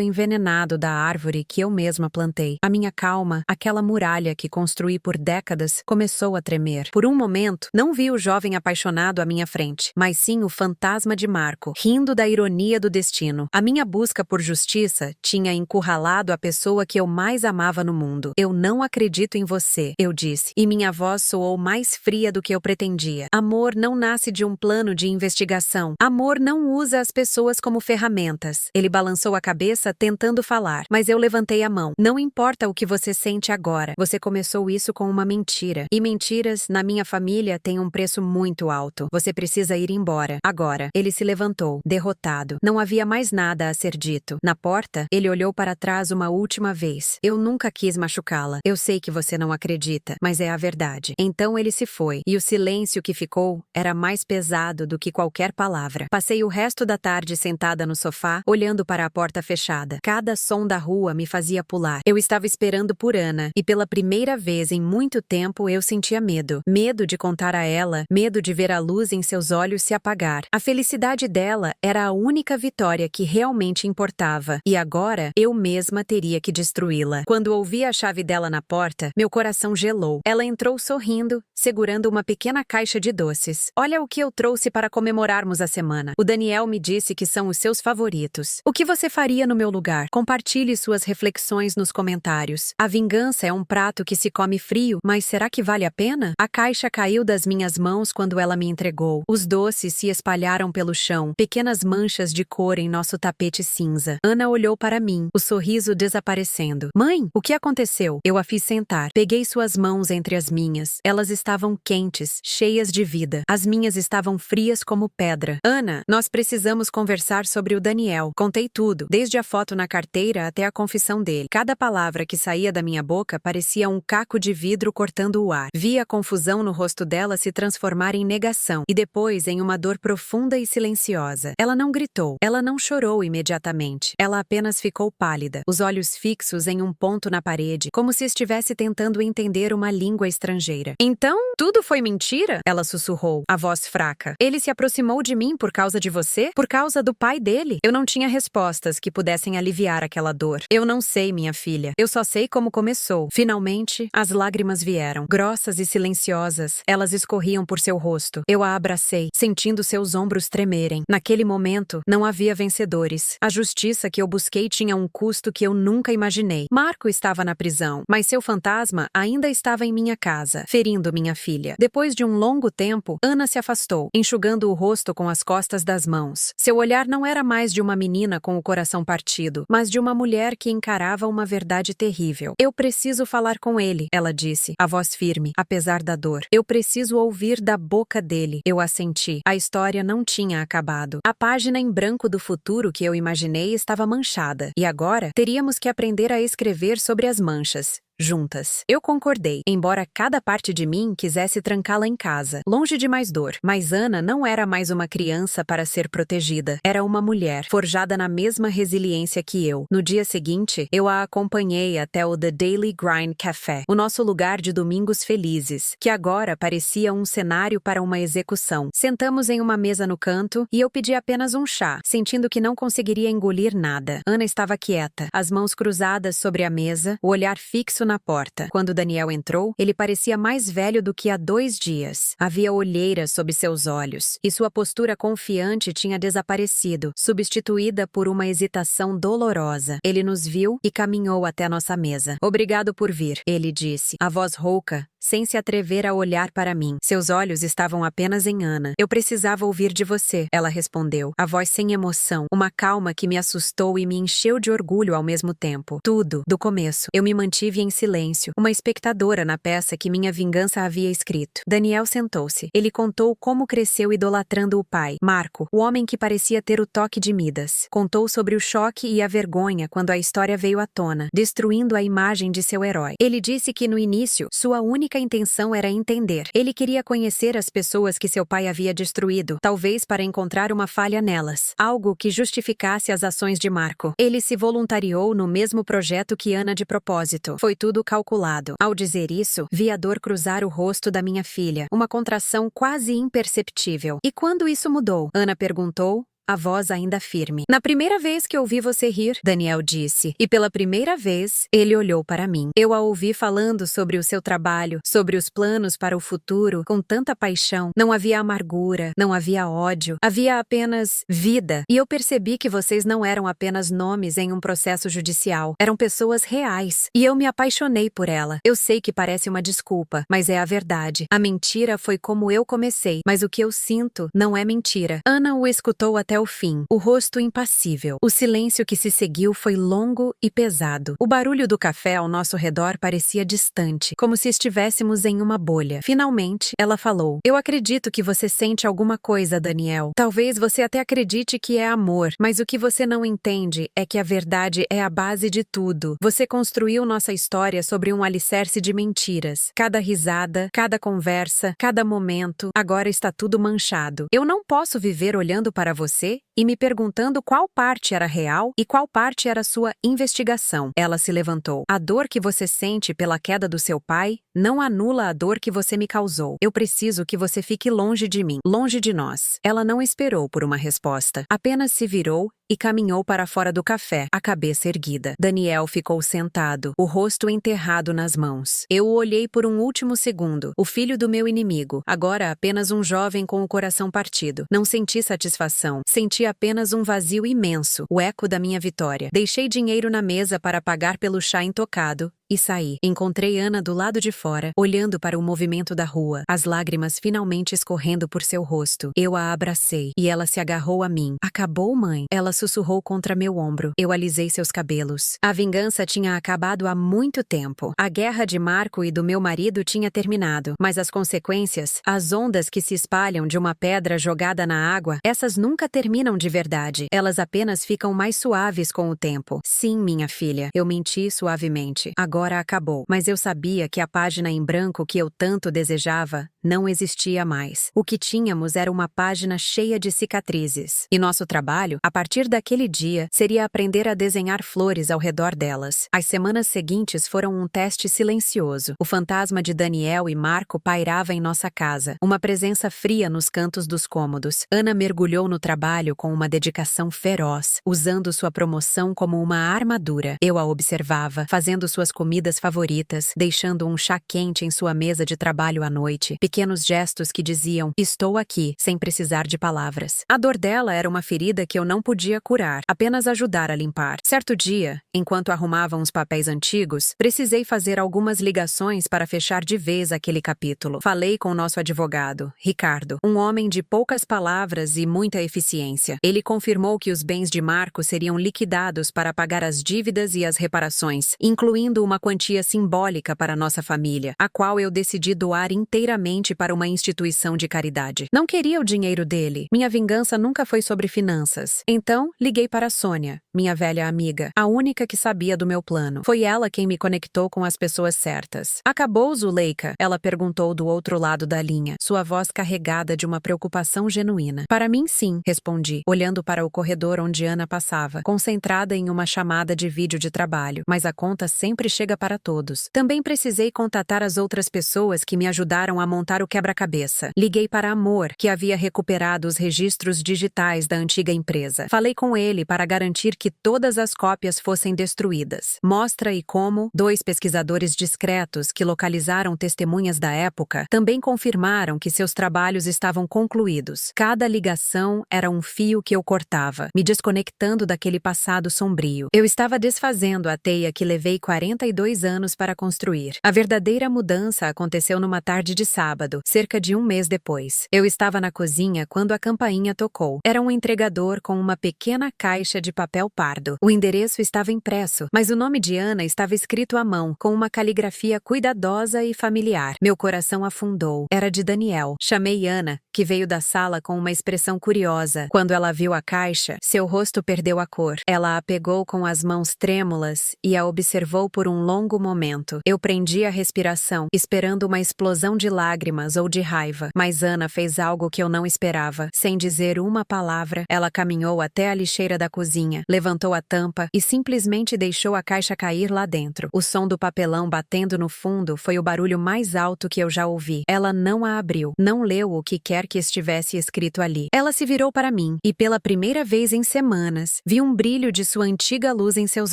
envenenado da árvore que eu mesma plantei. A minha calma, aquela muralha que construí por décadas, começou a tremer. Por um momento, não vi o jovem apaixonado à minha frente, mas sim o fantasma de Marco, rindo da ironia do destino. A minha busca por justiça tinha encurralado a pessoa que eu mais amava no mundo. Eu não acredito em você, eu disse, e minha voz soou mais fria do que eu pretendia. Amor não nasce de um plano de investigação. Amor não usa as pessoas como ferramentas. Ele balançou a cabeça tentando falar, mas eu levantei a mão. Não importa o que você sente agora. Você começou isso com uma mentira. E mentiras, na minha família, têm um preço muito alto. Você precisa ir embora. Agora. Ele se levantou, derrotado. Não havia mais nada a ser dito. Na porta, ele olhou para trás uma última vez. Eu nunca quis machucá-la. Eu sei que você não acredita, mas é a verdade. Então ele se foi, e o silêncio que ficou era mais pesado do que qualquer palavra. Passei o resto da tarde sentada no sofá, olhando para a porta fechada. Cada som da rua me fazia pular. Eu estava esperando por Ana, e pela primeira vez em muito tempo eu sentia medo. Medo de contar a ela, medo de ver a luz em seus olhos se apagar. A felicidade dela era a única vitória que realmente importava. E agora, eu mesma teria que destruí-la. Quando ouvi a chave dela na porta, meu coração gelou. Ela entrou sorrindo, segurando uma pequena caixa de doces. Olha o que eu trouxe para comemorarmos a semana. O Daniel me disse que são os seus favoritos. O que você faria no meu lugar? Compartilhe suas reflexões nos comentários. A vingança é um prato que se come frio, mas será que vale a pena? A caixa caiu das minhas mãos quando ela me entregou. Os doces se espalharam pelo chão, pequenas manchas de cor em nosso tapete cinza. Ana olhou para mim, o sorriso desaparecendo. Mãe, o que aconteceu? Eu a fiz sentar. Peguei suas mãos entre as minhas. Elas estavam quentes, cheias de vida. As minhas estavam frias como pedra. Ana, nós precisamos conversar sobre o Daniel. Contei tudo, desde a foto na carteira até a confissão dele. Cada palavra que saía da minha boca parecia um caco de vidro cortando o ar. Vi a confusão no rosto dela se transformar em negação e depois em uma dor profunda e silenciosa. Ela não gritou, ela não chorou imediatamente. Ela apenas ficou pálida, os olhos fixos em um ponto na parede, como se estivesse tentando entender uma língua estrangeira. Então, tudo foi mentira? Ela sussurrou, a voz fraca. Ele se aproximou de mim por causa de você? Por causa do pai dele? Eu não tinha respostas que pudessem aliviar aquela dor. Eu não sei, minha filha. Eu só sei como começou. Finalmente, as lágrimas vieram, grossas e silenciosas. Elas escorriam por seu rosto. Eu a abracei, sentindo seus ombros tremerem. Naquele momento, não havia vencedores. A justiça que eu busquei tinha um custo que eu nunca imaginei. Marco estava na prisão, mas seu fantasma ainda estava em minha casa, ferindo minha filha. Depois de um longo tempo, Ana se afastou, enxugando o rosto com as costas das mãos. Seu olhar não era mais de uma menina com o coração partido, mas de uma mulher que encarava uma verdade terrível. Eu preciso falar com ele, ela disse, a voz firme, apesar da dor. Eu preciso ouvir da boca dele. Eu assenti. A história não tinha acabado. A página em branco do futuro que eu imaginei estava manchada, e agora teríamos que aprender a escrever sobre as manchas. Juntas. Eu concordei, embora cada parte de mim quisesse trancá-la em casa, longe de mais dor. Mas Ana não era mais uma criança para ser protegida. Era uma mulher, forjada na mesma resiliência que eu. No dia seguinte, eu a acompanhei até o The Daily Grind Café, o nosso lugar de domingos felizes, que agora parecia um cenário para uma execução. Sentamos em uma mesa no canto e eu pedi apenas um chá, sentindo que não conseguiria engolir nada. Ana estava quieta, as mãos cruzadas sobre a mesa, o olhar fixo na porta. Quando Daniel entrou, ele parecia mais velho do que há 2 dias. Havia olheiras sob seus olhos, e sua postura confiante tinha desaparecido, substituída por uma hesitação dolorosa. Ele nos viu e caminhou até nossa mesa. Obrigado por vir, ele disse, a voz rouca, sem se atrever a olhar para mim. Seus olhos estavam apenas em Ana. Eu precisava ouvir de você, ela respondeu, a voz sem emoção, uma calma que me assustou e me encheu de orgulho ao mesmo tempo. Tudo, do começo. Eu me mantive em silêncio, uma espectadora na peça que minha vingança havia escrito. Daniel sentou-se. Ele contou como cresceu idolatrando o pai, Marco, o homem que parecia ter o toque de Midas. Contou sobre o choque e a vergonha quando a história veio à tona, destruindo a imagem de seu herói. Ele disse que no início, sua única intenção era entender. Ele queria conhecer as pessoas que seu pai havia destruído, talvez para encontrar uma falha nelas, algo que justificasse as ações de Marco. Ele se voluntariou no mesmo projeto que Ana de propósito. Foi tudo calculado. Ao dizer isso, vi a dor cruzar o rosto da minha filha, uma contração quase imperceptível. E quando isso mudou? Ana perguntou, a voz ainda firme. Na primeira vez que ouvi você rir, Daniel disse, e pela primeira vez, ele olhou para mim. Eu a ouvi falando sobre o seu trabalho, sobre os planos para o futuro, com tanta paixão. Não havia amargura, não havia ódio, havia apenas vida. E eu percebi que vocês não eram apenas nomes em um processo judicial, eram pessoas reais. E eu me apaixonei por ela. Eu sei que parece uma desculpa, mas é a verdade. A mentira foi como eu comecei, mas o que eu sinto não é mentira. Ana o escutou até o fim, o rosto impassível. O silêncio que se seguiu foi longo e pesado. O barulho do café ao nosso redor parecia distante, como se estivéssemos em uma bolha. Finalmente, ela falou, eu acredito que você sente alguma coisa, Daniel. Talvez você até acredite que é amor, mas o que você não entende é que a verdade é a base de tudo. Você construiu nossa história sobre um alicerce de mentiras. Cada risada, cada conversa, cada momento, agora está tudo manchado. Eu não posso viver olhando para você e me perguntando qual parte era real e qual parte era sua investigação. Ela se levantou. A dor que você sente pela queda do seu pai não anula a dor que você me causou. Eu preciso que você fique longe de mim, longe de nós. Ela não esperou por uma resposta. Apenas se virou e caminhou para fora do café, a cabeça erguida. Daniel ficou sentado, o rosto enterrado nas mãos. Eu o olhei por um último segundo. O filho do meu inimigo, agora apenas um jovem com o coração partido. Não senti satisfação. Senti apenas um vazio imenso, o eco da minha vitória. Deixei dinheiro na mesa para pagar pelo chá intocado e saí. Encontrei Ana do lado de fora, olhando para o movimento da rua, as lágrimas finalmente escorrendo por seu rosto. Eu a abracei, e ela se agarrou a mim. Acabou, mãe? Ela sussurrou contra meu ombro. Eu alisei seus cabelos. A vingança tinha acabado há muito tempo. A guerra de Marco e do meu marido tinha terminado, mas as consequências, as ondas que se espalham de uma pedra jogada na água, essas nunca terminam de verdade. Elas apenas ficam mais suaves com o tempo. Sim, minha filha, eu menti suavemente. Agora acabou. Mas eu sabia que a página em branco que eu tanto desejava não existia mais. O que tínhamos era uma página cheia de cicatrizes. E nosso trabalho, a partir daquele dia, seria aprender a desenhar flores ao redor delas. As semanas seguintes foram um teste silencioso. O fantasma de Daniel e Marco pairava em nossa casa, uma presença fria nos cantos dos cômodos. Ana mergulhou no trabalho com uma dedicação feroz, usando sua promoção como uma armadura. Eu a observava, fazendo suas comidas favoritas, deixando um chá quente em sua mesa de trabalho à noite. Pequenos gestos que diziam, estou aqui, sem precisar de palavras. A dor dela era uma ferida que eu não podia curar, apenas ajudar a limpar. Certo dia, enquanto arrumava uns papéis antigos, precisei fazer algumas ligações para fechar de vez aquele capítulo. Falei com o nosso advogado, Ricardo, um homem de poucas palavras e muita eficiência. Ele confirmou que os bens de Marco seriam liquidados para pagar as dívidas e as reparações, incluindo uma quantia simbólica para nossa família, a qual eu decidi doar inteiramente para uma instituição de caridade. Não queria o dinheiro dele. Minha vingança nunca foi sobre finanças. Então, liguei para Sônia, minha velha amiga, a única que sabia do meu plano. Foi ela quem me conectou com as pessoas certas. Acabou, Zuleika? Ela perguntou do outro lado da linha, sua voz carregada de uma preocupação genuína. Para mim, sim, respondi, olhando para o corredor onde Ana passava, concentrada em uma chamada de vídeo de trabalho. Mas a conta sempre chega para todos. Também precisei contatar as outras pessoas que me ajudaram a montar o quebra-cabeça. Liguei para Amor, que havia recuperado os registros digitais da antiga empresa. Falei com ele para garantir que todas as cópias fossem destruídas. Mostra e Como, dois pesquisadores discretos que localizaram testemunhas da época, também confirmaram que seus trabalhos estavam concluídos. Cada ligação era um fio que eu cortava, me desconectando daquele passado sombrio. Eu estava desfazendo a teia que levei 42 anos para construir. A verdadeira mudança aconteceu numa tarde de sábado, cerca de um mês depois. Eu estava na cozinha quando a campainha tocou. Era um entregador com uma pequena caixa de papel pardo. O endereço estava impresso, mas o nome de Ana estava escrito à mão, com uma caligrafia cuidadosa e familiar. Meu coração afundou. Era de Daniel. Chamei Ana, que veio da sala com uma expressão curiosa. Quando ela viu a caixa, seu rosto perdeu a cor. Ela a pegou com as mãos trêmulas e a observou por um longo momento. Eu prendi a respiração, esperando uma explosão de lágrimas ou de raiva. Mas Ana fez algo que eu não esperava. Sem dizer uma palavra, ela caminhou até a lixeira da cozinha, levantou a tampa e simplesmente deixou a caixa cair lá dentro. O som do papelão batendo no fundo foi o barulho mais alto que eu já ouvi. Ela não a abriu, não leu o que quer que estivesse escrito ali. Ela se virou para mim e, pela primeira vez em semanas, vi um brilho de sua antiga luz em seus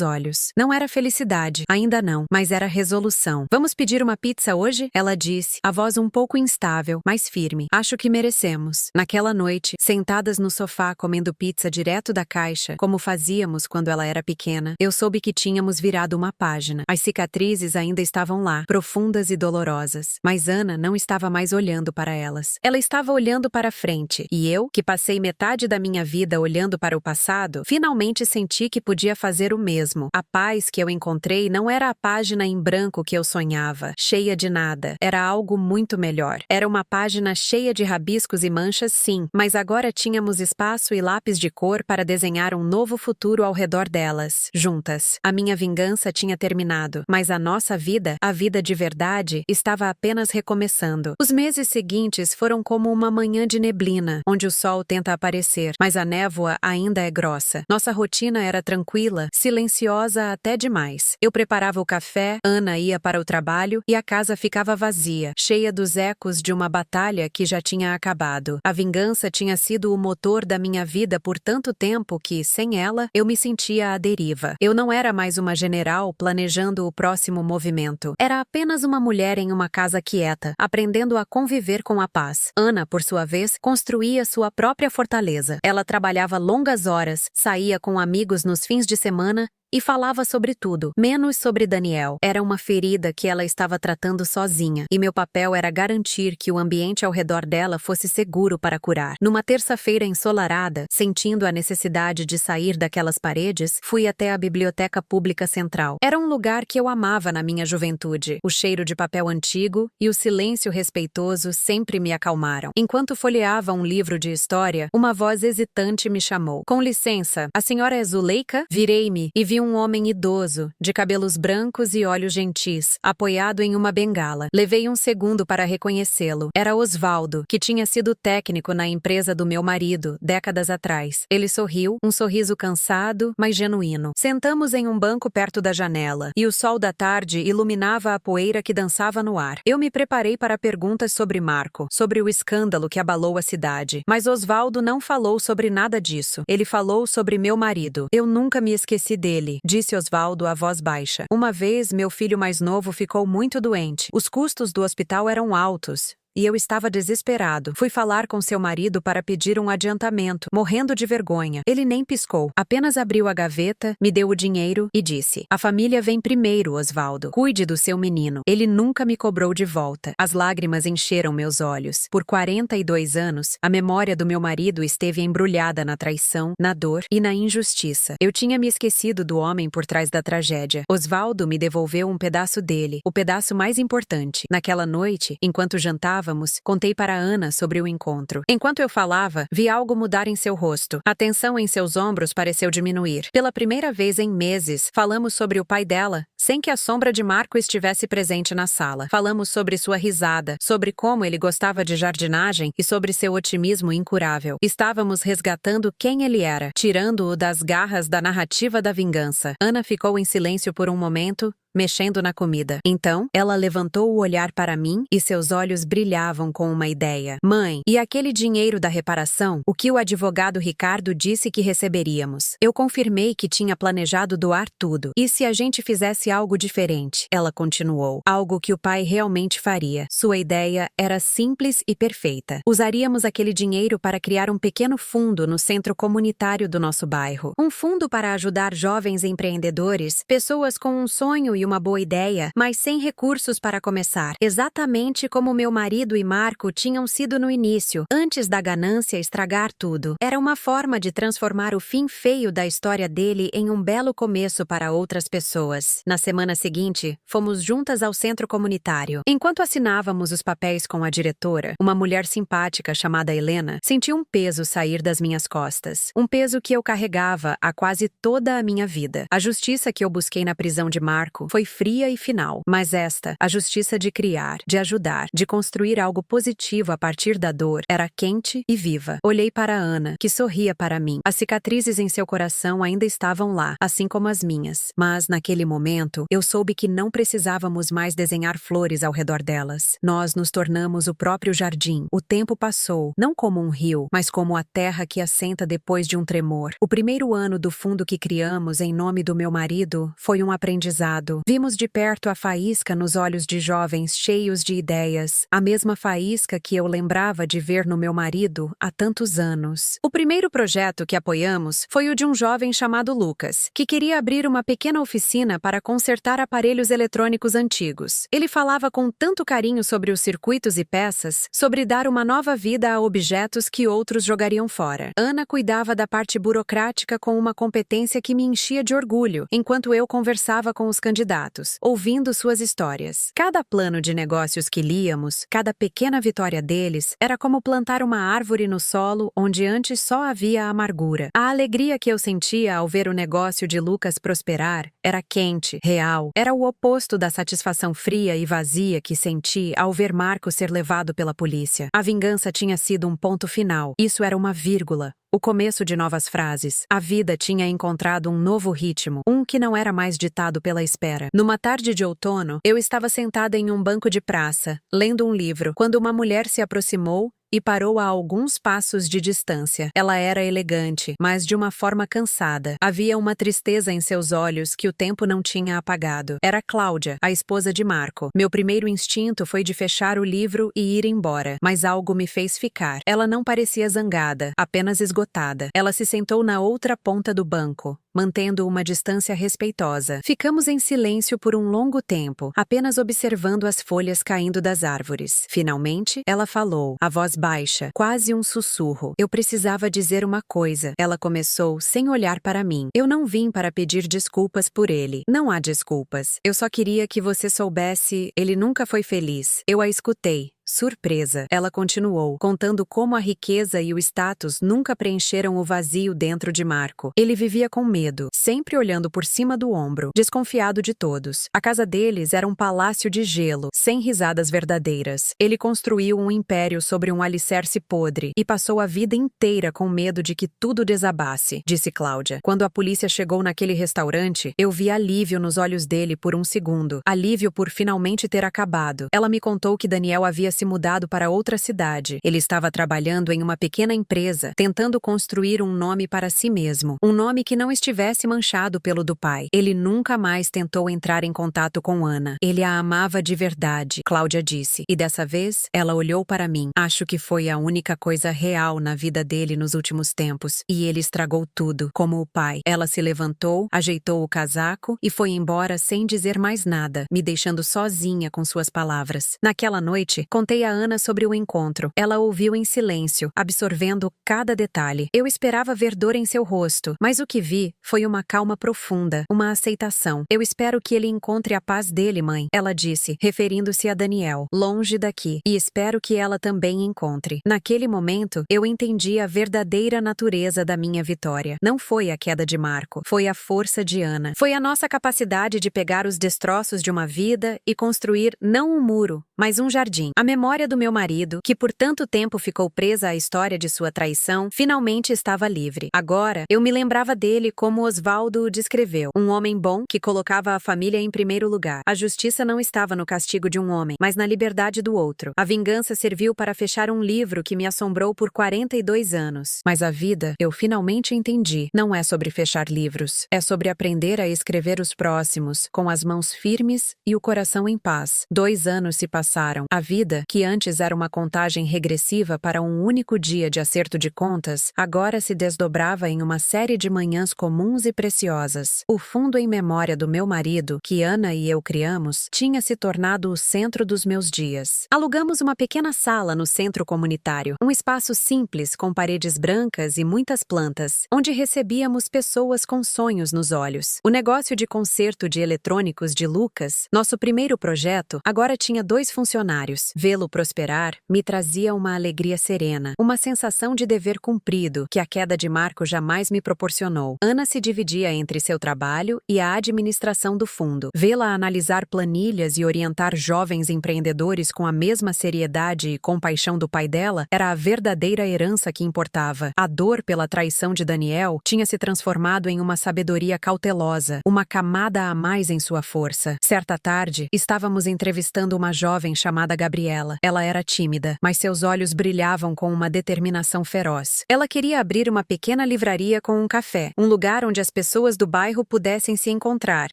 olhos. Não era felicidade, ainda não, mas era resolução. Vamos pedir uma pizza hoje? Ela disse, a voz um pouco instável, mas firme. Acho que merecemos. Naquela noite, sentadas no sofá comendo pizza direto da caixa, como fazíamos quando ela era pequena, eu soube que tínhamos virado uma página. As cicatrizes ainda estavam lá, profundas e dolorosas. Mas Ana não estava mais olhando para elas. Ela estava olhando para frente. E eu, que passei metade da minha vida olhando para o passado, finalmente senti que podia fazer o mesmo. A paz que eu encontrei não era a página em branco que eu sonhava, cheia de nada. Era algo muito melhor. Era uma página cheia de rabiscos e manchas, sim, mas agora tínhamos espaço e lápis de cor para desenhar um novo futuro ao redor delas, juntas. A minha vingança tinha terminado, mas a nossa vida, a vida de verdade, estava apenas recomeçando. Os meses seguintes foram como uma manhã de neblina, onde o sol tenta aparecer, mas a névoa ainda é grossa. Nossa rotina era tranquila, silenciosa até demais. Eu preparava o café, Ana ia para o trabalho e a casa ficava vazia, cheia dos ecos de uma batalha que já tinha acabado. A vingança tinha sido o motor da minha vida por tanto tempo que, sem ela, eu me sentia à deriva. Eu não era mais uma general planejando o próximo movimento. Era apenas uma mulher em uma casa quieta, aprendendo a conviver com a paz. Ana, por sua vez, construía sua própria fortaleza. Ela trabalhava longas horas, saía com amigos nos fins de semana E falava sobre tudo, menos sobre Daniel. Era uma ferida que ela estava tratando sozinha, e meu papel era garantir que o ambiente ao redor dela fosse seguro para curar. Numa terça-feira ensolarada, sentindo a necessidade de sair daquelas paredes, fui até a Biblioteca Pública Central. Era um lugar que eu amava na minha juventude. O cheiro de papel antigo e o silêncio respeitoso sempre me acalmaram. Enquanto folheava um livro de história, uma voz hesitante me chamou. Com licença, a senhora é Zuleika? Virei-me e vi um homem idoso, de cabelos brancos e olhos gentis, apoiado em uma bengala. Levei um segundo para reconhecê-lo. Era Osvaldo, que tinha sido técnico na empresa do meu marido, décadas atrás. Ele sorriu, um sorriso cansado, mas genuíno. Sentamos em um banco perto da janela, e o sol da tarde iluminava a poeira que dançava no ar. Eu me preparei para perguntas sobre Marco, sobre o escândalo que abalou a cidade. Mas Osvaldo não falou sobre nada disso. Ele falou sobre meu marido. Eu nunca me esqueci dele, disse Osvaldo à voz baixa. Uma vez, meu filho mais novo ficou muito doente. Os custos do hospital eram altos. E eu estava desesperado. Fui falar com seu marido para pedir um adiantamento, morrendo de vergonha. Ele nem piscou. Apenas abriu a gaveta, me deu o dinheiro e disse: "A família vem primeiro, Osvaldo. Cuide do seu menino." Ele nunca me cobrou de volta. As lágrimas encheram meus olhos. Por 42 anos, a memória do meu marido esteve embrulhada na traição, na dor e na injustiça. Eu tinha me esquecido do homem por trás da tragédia. Osvaldo me devolveu um pedaço dele, o pedaço mais importante. Naquela noite, enquanto jantávamos, contei para Ana sobre o encontro. Enquanto eu falava, vi algo mudar em seu rosto. A tensão em seus ombros pareceu diminuir. Pela primeira vez em meses, falamos sobre o pai dela, sem que a sombra de Marco estivesse presente na sala. Falamos sobre sua risada, sobre como ele gostava de jardinagem e sobre seu otimismo incurável. Estávamos resgatando quem ele era, tirando-o das garras da narrativa da vingança. Ana ficou em silêncio por um momento, mexendo na comida. Então, ela levantou o olhar para mim e seus olhos brilhavam com uma ideia. "Mãe, e aquele dinheiro da reparação? O que o advogado Ricardo disse que receberíamos?" Eu confirmei que tinha planejado doar tudo. "E se a gente fizesse algo diferente?" Ela continuou. "Algo que o pai realmente faria. Sua ideia era simples e perfeita. Usaríamos aquele dinheiro para criar um pequeno fundo no centro comunitário do nosso bairro. Um fundo para ajudar jovens empreendedores, pessoas com um sonho e uma boa ideia, mas sem recursos para começar. Exatamente como meu marido e Marco tinham sido no início, antes da ganância estragar tudo. Era uma forma de transformar o fim feio da história dele em um belo começo para outras pessoas." Na semana seguinte, fomos juntas ao centro comunitário. Enquanto assinávamos os papéis com a diretora, uma mulher simpática chamada Helena, senti um peso sair das minhas costas. Um peso que eu carregava há quase toda a minha vida. A justiça que eu busquei na prisão de Marco foi fria e final, mas esta, a justiça de criar, de ajudar, de construir algo positivo a partir da dor, era quente e viva. Olhei para Ana, que sorria para mim. As cicatrizes em seu coração ainda estavam lá, assim como as minhas. Mas, naquele momento, eu soube que não precisávamos mais desenhar flores ao redor delas. Nós nos tornamos o próprio jardim. O tempo passou, não como um rio, mas como a terra que assenta depois de um tremor. O primeiro ano do fundo que criamos em nome do meu marido foi um aprendizado. Vimos de perto a faísca nos olhos de jovens cheios de ideias, a mesma faísca que eu lembrava de ver no meu marido há tantos anos. O primeiro projeto que apoiamos foi o de um jovem chamado Lucas, que queria abrir uma pequena oficina para consertar aparelhos eletrônicos antigos. Ele falava com tanto carinho sobre os circuitos e peças, sobre dar uma nova vida a objetos que outros jogariam fora. Ana cuidava da parte burocrática com uma competência que me enchia de orgulho, enquanto eu conversava com os candidatos, ouvindo suas histórias. Cada plano de negócios que líamos, cada pequena vitória deles, era como plantar uma árvore no solo onde antes só havia amargura. A alegria que eu sentia ao ver o negócio de Lucas prosperar era quente, real. Era o oposto da satisfação fria e vazia que senti ao ver Marco ser levado pela polícia. A vingança tinha sido um ponto final. Isso era uma vírgula. O começo de novas frases. A vida tinha encontrado um novo ritmo, um que não era mais ditado pela espera. Numa tarde de outono, eu estava sentada em um banco de praça, lendo um livro, quando uma mulher se aproximou e parou a alguns passos de distância. Ela era elegante, mas de uma forma cansada. Havia uma tristeza em seus olhos que o tempo não tinha apagado. Era Cláudia, a esposa de Marco. Meu primeiro instinto foi de fechar o livro e ir embora, mas algo me fez ficar. Ela não parecia zangada, apenas esgotada. Ela se sentou na outra ponta do banco, mantendo uma distância respeitosa. Ficamos em silêncio por um longo tempo, apenas observando as folhas caindo das árvores. Finalmente, ela falou, a voz baixa, quase um sussurro. Eu precisava dizer uma coisa. Ela começou sem olhar para mim. Eu não vim para pedir desculpas por ele. Não há desculpas. Eu só queria que você soubesse, ele nunca foi feliz. Eu a escutei. Surpresa. Ela continuou, contando como a riqueza e o status nunca preencheram o vazio dentro de Marco. Ele vivia com medo, sempre olhando por cima do ombro, desconfiado de todos. A casa deles era um palácio de gelo, sem risadas verdadeiras. Ele construiu um império sobre um alicerce podre e passou a vida inteira com medo de que tudo desabasse, disse Cláudia. Quando a polícia chegou naquele restaurante, eu vi alívio nos olhos dele por um segundo. Alívio por finalmente ter acabado. Ela me contou que Daniel havia se mudado para outra cidade. Ele estava trabalhando em uma pequena empresa, tentando construir um nome para si mesmo. Um nome que não estivesse manchado pelo do pai. Ele nunca mais tentou entrar em contato com Ana. Ele a amava de verdade, Cláudia disse. E dessa vez, ela olhou para mim. Acho que foi a única coisa real na vida dele nos últimos tempos. E ele estragou tudo, como o pai. Ela se levantou, ajeitou o casaco e foi embora sem dizer mais nada, me deixando sozinha com suas palavras. Naquela noite, contei a Ana sobre o encontro. Ela ouviu em silêncio, absorvendo cada detalhe. Eu esperava ver dor em seu rosto, mas o que vi foi uma calma profunda, uma aceitação. Eu espero que ele encontre a paz dele, mãe, ela disse, referindo-se a Daniel, longe daqui, e espero que ela também encontre. Naquele momento, eu entendi a verdadeira natureza da minha vitória. Não foi a queda de Marco, foi a força de Ana. Foi a nossa capacidade de pegar os destroços de uma vida e construir não um muro, mas um jardim. A memória do meu marido, que por tanto tempo ficou presa à história de sua traição, finalmente estava livre. Agora, eu me lembrava dele como Osvaldo o descreveu. Um homem bom que colocava a família em primeiro lugar. A justiça não estava no castigo de um homem, mas na liberdade do outro. A vingança serviu para fechar um livro que me assombrou por 42 anos. Mas a vida, eu finalmente entendi, não é sobre fechar livros. É sobre aprender a escrever os próximos, com as mãos firmes e o coração em paz. 2 anos se passaram. A vida, que antes era uma contagem regressiva para um único dia de acerto de contas, agora se desdobrava em uma série de manhãs comuns e preciosas. O fundo em memória do meu marido, que Ana e eu criamos, tinha se tornado o centro dos meus dias. Alugamos uma pequena sala no centro comunitário, um espaço simples com paredes brancas e muitas plantas, onde recebíamos pessoas com sonhos nos olhos. O negócio de conserto de eletrônicos de Lucas, nosso primeiro projeto, agora tinha 2 funcionários. Vê-lo prosperar me trazia uma alegria serena, uma sensação de dever cumprido que a queda de Marco jamais me proporcionou. Ana se dividia entre seu trabalho e a administração do fundo. Vê-la analisar planilhas e orientar jovens empreendedores com a mesma seriedade e compaixão do pai dela era a verdadeira herança que importava. A dor pela traição de Daniel tinha se transformado em uma sabedoria cautelosa, uma camada a mais em sua força. Certa tarde, estávamos entrevistando uma jovem chamada Gabriela. Ela era tímida, mas seus olhos brilhavam com uma determinação feroz. Ela queria abrir uma pequena livraria com um café, um lugar onde as pessoas do bairro pudessem se encontrar,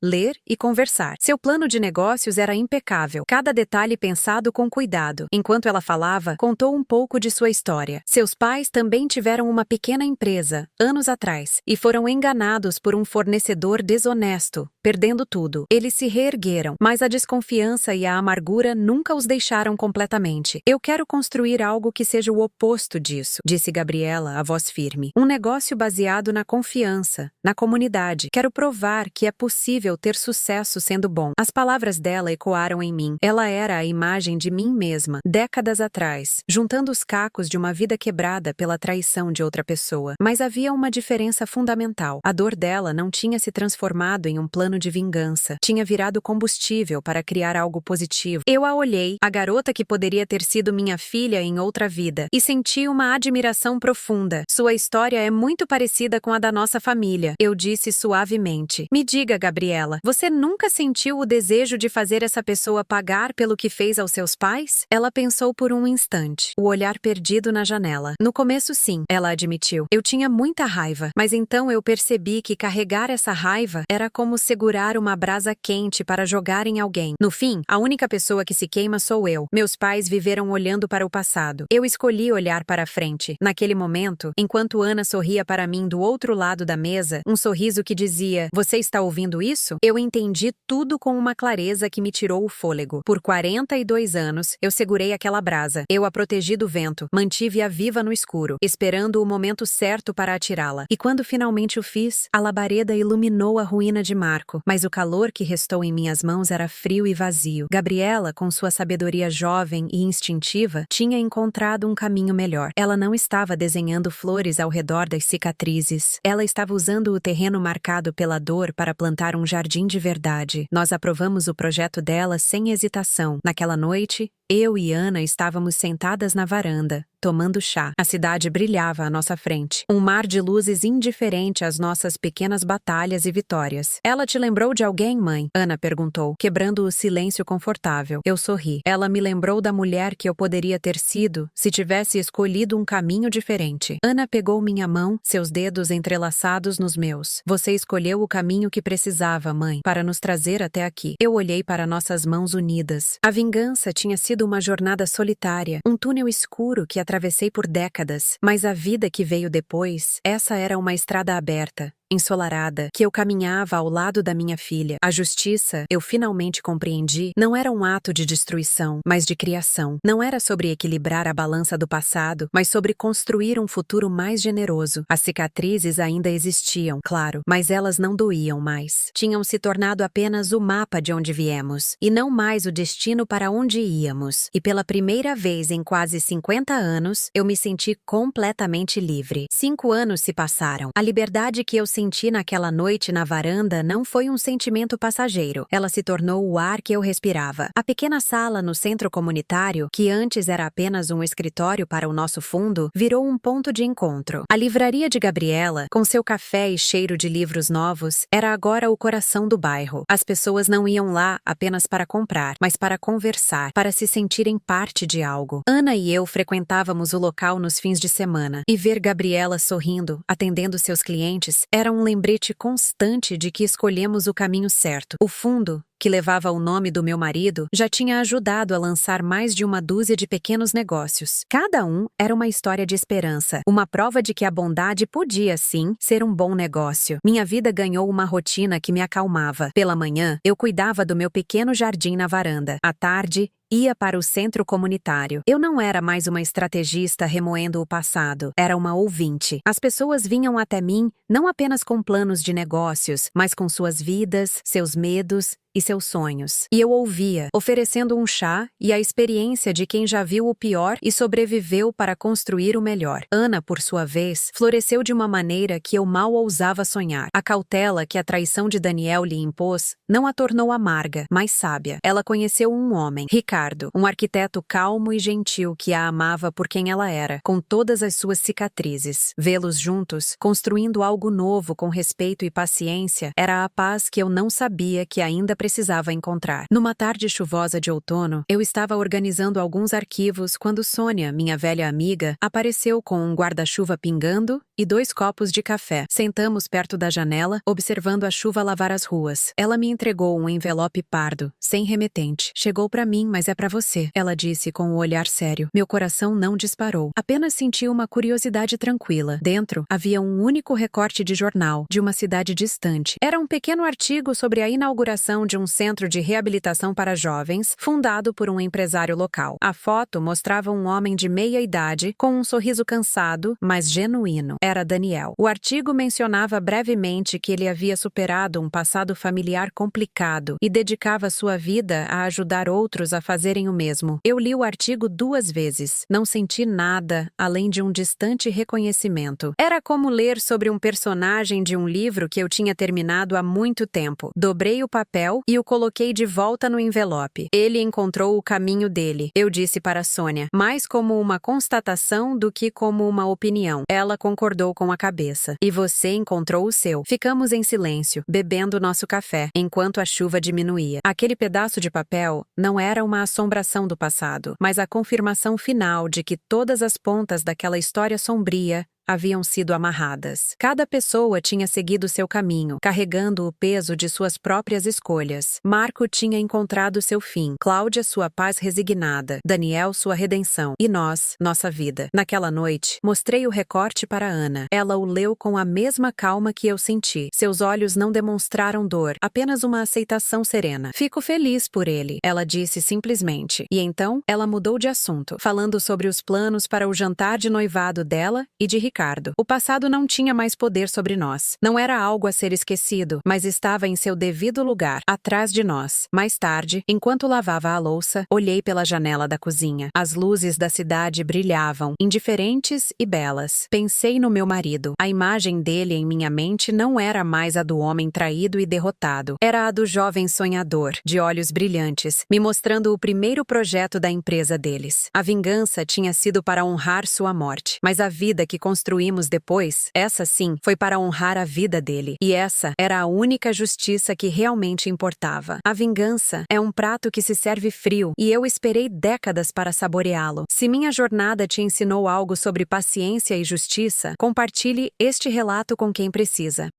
ler e conversar. Seu plano de negócios era impecável, cada detalhe pensado com cuidado. Enquanto ela falava, contou um pouco de sua história. Seus pais também tiveram uma pequena empresa, anos atrás, e foram enganados por um fornecedor desonesto, perdendo tudo. Eles se reergueram, mas a desconfiança e a amargura nunca os deixaram completamente. Eu quero construir algo que seja o oposto disso, disse Gabriela, a voz firme. Um negócio baseado na confiança, na comunidade. Quero provar que é possível ter sucesso sendo bom. As palavras dela ecoaram em mim. Ela era a imagem de mim mesma, décadas atrás, juntando os cacos de uma vida quebrada pela traição de outra pessoa. Mas havia uma diferença fundamental. A dor dela não tinha se transformado em um plano de vingança. Tinha virado combustível para criar algo positivo. Eu a olhei, a garota que poderia ter sido minha filha em outra vida, e senti uma admiração profunda. Sua história é muito parecida com a da nossa família, eu disse suavemente. Me diga, Gabriela, você nunca sentiu o desejo de fazer essa pessoa pagar pelo que fez aos seus pais? Ela pensou por um instante, o olhar perdido na janela. No começo, sim, ela admitiu. Eu tinha muita raiva, mas então eu percebi que carregar essa raiva era como segurar segurar uma brasa quente para jogar em alguém. No fim, a única pessoa que se queima sou eu. Meus pais viveram olhando para o passado. Eu escolhi olhar para a frente. Naquele momento, enquanto Ana sorria para mim do outro lado da mesa, um sorriso que dizia: "Você está ouvindo isso?" Eu entendi tudo com uma clareza que me tirou o fôlego. Por 42 anos, eu segurei aquela brasa. Eu a protegi do vento, mantive-a viva no escuro, esperando o momento certo para atirá-la. E quando finalmente o fiz, a labareda iluminou a ruína de Marco, mas o calor que restou em minhas mãos era frio e vazio. Gabriela, com sua sabedoria jovem e instintiva, tinha encontrado um caminho melhor. Ela não estava desenhando flores ao redor das cicatrizes. Ela estava usando o terreno marcado pela dor para plantar um jardim de verdade. Nós aprovamos o projeto dela sem hesitação. Naquela noite, eu e Ana estávamos sentadas na varanda, tomando chá. A cidade brilhava à nossa frente. Um mar de luzes indiferente às nossas pequenas batalhas e vitórias. "Ela te lembrou de alguém, mãe?" Ana perguntou, quebrando o silêncio confortável. Eu sorri. Ela me lembrou da mulher que eu poderia ter sido se tivesse escolhido um caminho diferente. Ana pegou minha mão, seus dedos entrelaçados nos meus. "Você escolheu o caminho que precisava, mãe, para nos trazer até aqui." Eu olhei para nossas mãos unidas. A vingança tinha sido uma jornada solitária, um túnel escuro que atravessei por décadas, mas a vida que veio depois, essa era uma estrada aberta, ensolarada, que eu caminhava ao lado da minha filha. A justiça, eu finalmente compreendi, não era um ato de destruição, mas de criação. Não era sobre equilibrar a balança do passado, mas sobre construir um futuro mais generoso. As cicatrizes ainda existiam, claro, mas elas não doíam mais. Tinham se tornado apenas o mapa de onde viemos, e não mais o destino para onde íamos. E pela primeira vez em quase 50 anos, eu me senti completamente livre. 5 anos se passaram. A liberdade que eu senti naquela noite na varanda não foi um sentimento passageiro. Ela se tornou o ar que eu respirava. A pequena sala no centro comunitário, que antes era apenas um escritório para o nosso fundo, virou um ponto de encontro. A livraria de Gabriela, com seu café e cheiro de livros novos, era agora o coração do bairro. As pessoas não iam lá apenas para comprar, mas para conversar, para se sentirem parte de algo. Ana e eu frequentávamos o local nos fins de semana, e ver Gabriela sorrindo, atendendo seus clientes, era um lembrete constante de que escolhemos o caminho certo. O fundo, que levava o nome do meu marido, já tinha ajudado a lançar mais de uma dúzia de pequenos negócios. Cada um era uma história de esperança, uma prova de que a bondade podia, sim, ser um bom negócio. Minha vida ganhou uma rotina que me acalmava. Pela manhã, eu cuidava do meu pequeno jardim na varanda. À tarde, ia para o centro comunitário. Eu não era mais uma estrategista remoendo o passado, era uma ouvinte. As pessoas vinham até mim não apenas com planos de negócios, mas com suas vidas, seus medos e seus sonhos. E eu ouvia, oferecendo um chá e a experiência de quem já viu o pior e sobreviveu para construir o melhor. Ana, por sua vez, floresceu de uma maneira que eu mal ousava sonhar. A cautela que a traição de Daniel lhe impôs não a tornou amarga, mas sábia. Ela conheceu um homem, Ricardo, um arquiteto calmo e gentil que a amava por quem ela era, com todas as suas cicatrizes. Vê-los juntos, construindo algo novo com respeito e paciência, era a paz que eu não sabia que ainda precisava encontrar. Numa tarde chuvosa de outono, eu estava organizando alguns arquivos quando Sônia, minha velha amiga, apareceu com um guarda-chuva pingando e 2 copos de café. Sentamos perto da janela, observando a chuva lavar as ruas. Ela me entregou um envelope pardo, sem remetente. "Chegou para mim, mas é para você", ela disse com um olhar sério. Meu coração não disparou. Apenas senti uma curiosidade tranquila. Dentro, havia um único recorte de jornal, de uma cidade distante. Era um pequeno artigo sobre a inauguração de um centro de reabilitação para jovens, fundado por um empresário local. A foto mostrava um homem de meia idade, com um sorriso cansado, mas genuíno. Era Daniel. O artigo mencionava brevemente que ele havia superado um passado familiar complicado e dedicava sua vida a ajudar outros a fazerem o mesmo. Eu li o artigo 2 vezes. Não senti nada além de um distante reconhecimento. Era como ler sobre um personagem de um livro que eu tinha terminado há muito tempo. Dobrei o papel e o coloquei de volta no envelope. Ele encontrou o caminho dele, eu disse para Sônia, mais como uma constatação do que como uma opinião. Ela concordou com a cabeça. E você encontrou o seu. Ficamos em silêncio, bebendo nosso café, enquanto a chuva diminuía. Aquele pedaço de papel não era uma assombração do passado, mas a confirmação final de que todas as pontas daquela história sombria haviam sido amarradas. Cada pessoa tinha seguido seu caminho, carregando o peso de suas próprias escolhas. Marco tinha encontrado seu fim, Cláudia sua paz resignada, Daniel sua redenção e nós, nossa vida. Naquela noite, mostrei o recorte para Ana. Ela o leu com a mesma calma que eu senti. Seus olhos não demonstraram dor, apenas uma aceitação serena. Fico feliz por ele, ela disse simplesmente. E então, ela mudou de assunto, falando sobre os planos para o jantar de noivado dela e de Ricardo. O passado não tinha mais poder sobre nós. Não era algo a ser esquecido, mas estava em seu devido lugar, atrás de nós. Mais tarde, enquanto lavava a louça, olhei pela janela da cozinha. As luzes da cidade brilhavam, indiferentes e belas. Pensei no meu marido. A imagem dele em minha mente não era mais a do homem traído e derrotado. Era a do jovem sonhador, de olhos brilhantes, me mostrando o primeiro projeto da empresa deles. A vingança tinha sido para honrar sua morte, mas a vida que construímos depois, essa sim, foi para honrar a vida dele. E essa era a única justiça que realmente importava. A vingança é um prato que se serve frio, e eu esperei décadas para saboreá-lo. Se minha jornada te ensinou algo sobre paciência e justiça, compartilhe este relato com quem precisa.